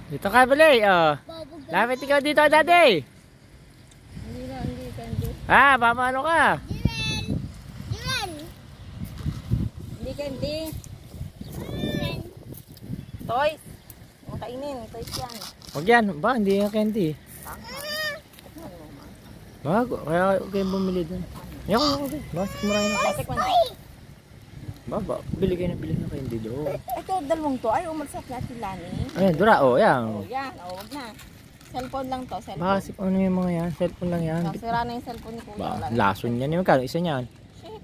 Dito ka bali, oh. Lapit ikaw dito, daddy. Hindi candy. Ah, paano ka? Jiren! Hindi candy. Toys. Ang kainin, toys yan. Huwag yan, ba? Hindi yung candy. Bago, kaya kayo bumili dun. Ayoko, bakit marahin ako? Tikman na. Ba, bili kayo ng candy doon. Ito, dalawang to. Ay, umalsap natin Lani. Ayun, dura, oh, yan. Oh, yan. Oh, wag na. Cellphone lang to, cellphone. Baka ano yung mga yan, cellphone lang yan. Sira na yung cellphone ni Kuya. Ba, lason yan, yung magkano, isa niyan. Shit.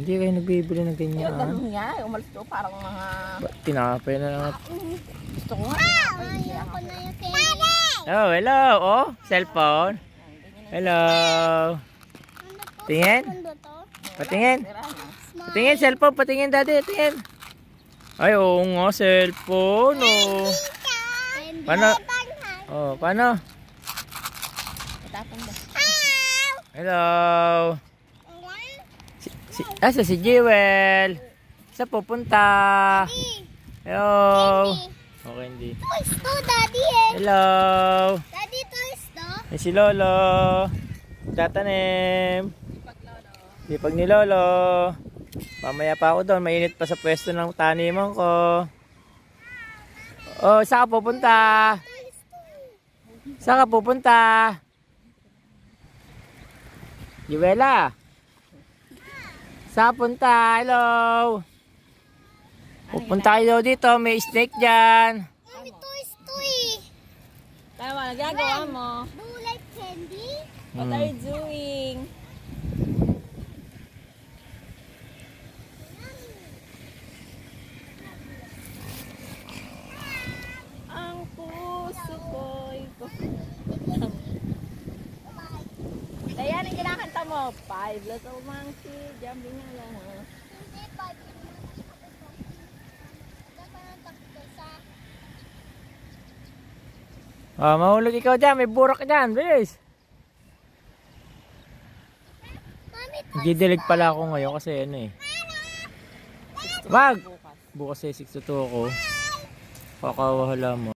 Hindi kayo nagbibili ng Yung ganyan. dalawang niya, umalis to parang mga... Ba, tinapay na lang. Gusto ko nga. Ayoko na yung candy. Oh, hello, oh, cellphone. Hello. Tingin? Mundo to? Patingin. Sira na. Patingin, cellphone, patingin, daddy, tingin. Ay, oo nga, cellphone, oh. Candy. Paano? Oh, paano? Itapon ba? Hello. Asa si Jewel? Sa pupunta? Hello. Okay, hindi. Toys to, daddy eh. Hello. Daddy, toys to. Ay, si Lolo. Tatanim. Sipag ni Lolo. Mamaya pa ako doon. Mainit pa sa pwesto ng taniman ko. Oh, saan ka pupunta? Saan ka pupunta? Yuela. Saan punta? Hello. Pupunta kayo dito. May snake dyan. Mami, toys to eh. Tama, nagagawa mo. Do you like candy? What are you doing? Ang puso ko'y... Dayan, ang kinakanta mo. 5 little monkey, jumping along. Hindi, baby. Oh, mahulog ikaw dyan. May burak dyan. Bilis. Mami, Didilig pala ako ngayon kasi ano eh. Wag! Bukas eh, 6 to 2 ako. Kakawahala mo.